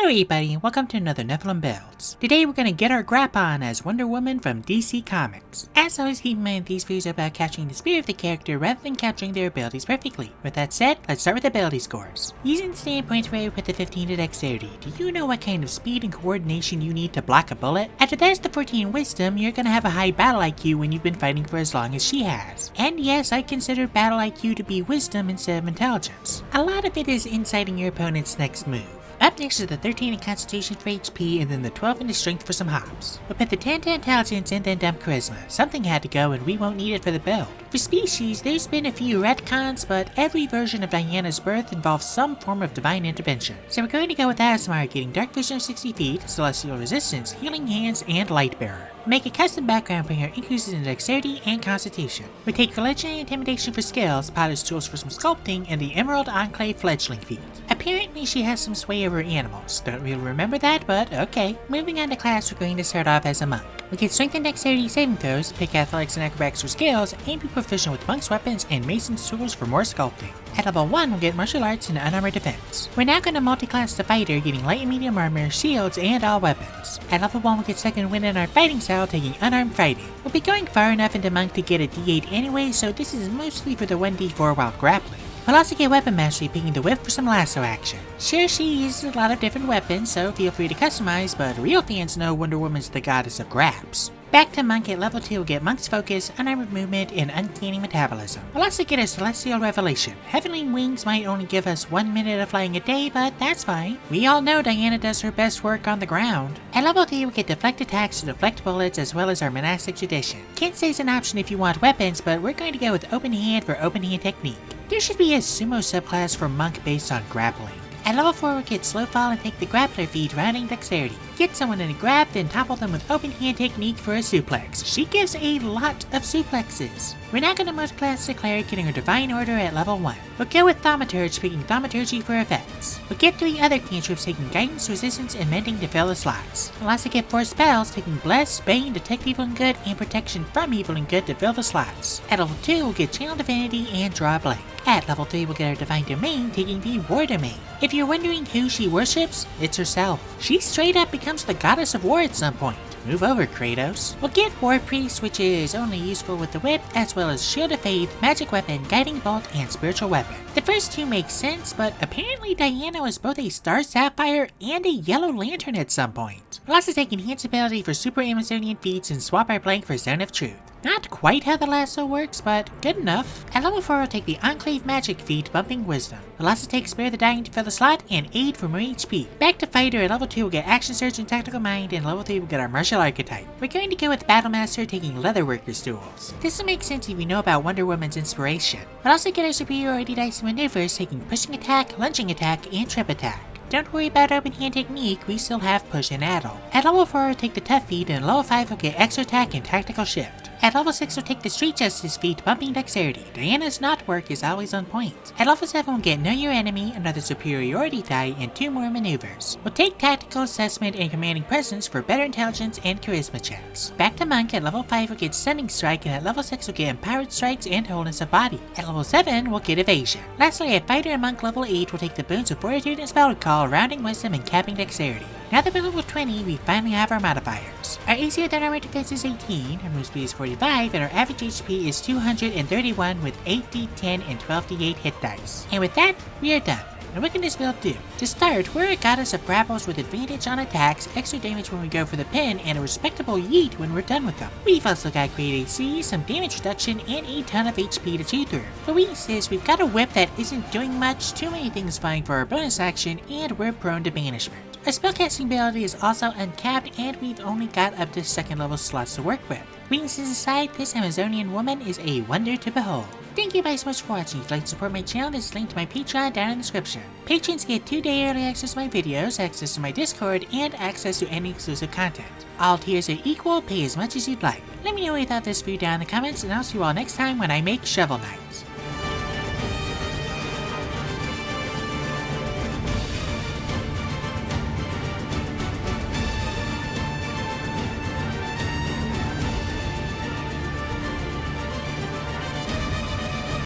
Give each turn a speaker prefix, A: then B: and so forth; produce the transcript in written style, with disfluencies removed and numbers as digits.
A: Hello everybody, welcome to another Nephilim builds. Today we're gonna get our grap on as Wonder Woman from DC Comics. As always, keep in mind these videos are about capturing the spirit of the character rather than capturing their abilities perfectly. With that said, let's start with ability scores. Using the standpoint where we put the 15 to dexterity, do you know what kind of speed and coordination you need to block a bullet? After there's the 14 wisdom, you're gonna have a high battle IQ when you've been fighting for as long as she has. And yes, I consider battle IQ to be wisdom instead of intelligence. A lot of it is inciting your opponent's next move. Up next is the 13 in Constitution for HP and then the 12 in Strength for some hops. We'll put the 10 to Intelligence and then dump Charisma. Something had to go and we won't need it for the build. For species, there's been a few retcons, but every version of Diana's birth involves some form of divine intervention. So we're going to go with Asmar getting Dark Vision of 60 feet, Celestial Resistance, Healing Hands, and Light Bearer. Make a custom background for her increases in Dexterity and Constitution. We take Religion and Intimidation for skills, Potter's Tools for some sculpting, and the Emerald Enclave Fledgling feat. Apparently she has some sway over animals. Don't really remember that, but okay. Moving on to class, we're going to start off as a monk. We get Strength and Dexterity saving throws, pick Athletics and Acrobatics for skills, and be proficient with Monk's weapons and Mason's tools for more sculpting. At level 1, we'll get Martial Arts and Unarmored Defense. We're now going to multi-class the Fighter, getting Light and Medium Armor, Shields, and all weapons. At level 1, we'll get Second Wind in our fighting style, taking Unarmed Fighting. We'll be going far enough into Monk to get a D8 anyway, so this is mostly for the 1d4 while grappling. We'll also get Weapon Mastery, picking the Whip for some lasso action. Sure, she uses a lot of different weapons, so feel free to customize, but real fans know Wonder Woman's the goddess of graps. Back to Monk at level 2, we'll get Monk's Focus, Unarmored Movement, and Uncanny Metabolism. We'll also get a Celestial Revelation. Heavenly Wings might only give us 1 minute of flying a day, but that's fine. We all know Diana does her best work on the ground. At level 3, we'll get Deflect Attacks to deflect bullets, as well as our Monastic Tradition. Can't say it's an option if you want weapons, but we're going to go with Open Hand for Open Hand Technique. There should be a Sumo subclass for Monk based on grappling. At level 4, we'll get Slow Fall and take the Grappler feat, rounding Dexterity. Get someone in a grab, then topple them with Open Hand Technique for a suplex. She gives a lot of suplexes. We're now going to multi-class the Cleric, getting her Divine Order at level 1. We'll go with Thaumaturge, picking Thaumaturgy for effects. We'll get 3 other cantrips, taking Guidance, Resistance, and Mending to fill the slots. We'll also get 4 spells, taking Bless, Bane, Detect Evil and Good, and Protection from Evil and Good to fill the slots. At level 2, we'll get Channel Divinity and Draw a Blank. At level 3, we'll get our Divine Domain, taking the War Domain. If you're wondering who she worships, it's herself. She straight up becomes the goddess of war at some point. Move over, Kratos. We'll get War Priest, which is only useful with the whip, as well as Shield of Faith, Magic Weapon, Guiding Bolt, and Spiritual Weapon. The first two make sense, but apparently Diana was both a Star Sapphire and a Yellow Lantern at some point. We'll also take Enhance Ability for Super Amazonian feats and swap our blank for Zone of Truth. Not quite how the lasso works, but good enough. At level 4, we'll take the Enclave Magic feat, bumping Wisdom. We'll also take Spare the Dying to fill the slot, and Aid for more HP. Back to Fighter, at level 2 we'll get Action Surge and Tactical Mind, and level 3 we'll get our Martial Archetype. We're going to go with Battle Master, taking Leatherworker's tools. This will make sense if you know about Wonder Woman's inspiration. We'll also get our Superiority Dice and Maneuvers, taking Pushing Attack, Lunging Attack, and Trip Attack. Don't worry about Open Hand Technique, we still have Push and Addle. At level 4 we'll take the Tough feat, and level 5 we'll get Extra Attack and Tactical Shift. At level 6 we'll take the Street Justice feat, bumping Dexterity. Diana's knot work is always on point. At level 7 we'll get Know Your Enemy, another Superiority die, and 2 more maneuvers. We'll take Tactical Assessment and Commanding Presence for better intelligence and charisma checks. Back to Monk, at level 5 we'll get Stunning Strike, and at level 6 we'll get Empowered Strikes and Wholeness of Body. At level 7 we'll get Evasion. Lastly, at Fighter and Monk level 8 we'll take the Boons of Fortitude and Spell Recall, rounding Wisdom and capping Dexterity. Now that we're level 20, we finally have our modifiers. Our AC with Armor Defense is 18, our move speed is 45, and our average HP is 231 with 8d10 and 12d8 hit dice. And with that, we are done. And what can this build do? To start, we're a goddess of grapples with advantage on attacks, extra damage when we go for the pin, and a respectable yeet when we're done with them. We've also got great AC, some damage reduction, and a ton of HP to chew through. For weaknesses, we've got a whip that isn't doing much, too many things vying for our bonus action, and we're prone to banishment. Our spellcasting ability is also uncapped, and we've only got up to 2nd level slots to work with. Weaknesses aside, this Amazonian woman is a wonder to behold. Thank you guys so much for watching. If you'd like to support my channel, there's a link to my Patreon down in the description. Patrons get 2-day early access to my videos, access to my Discord, and access to any exclusive content. All tiers are equal, pay as much as you'd like. Let me know what you thought of this video down in the comments, and I'll see you all next time when I make Shovel Knight.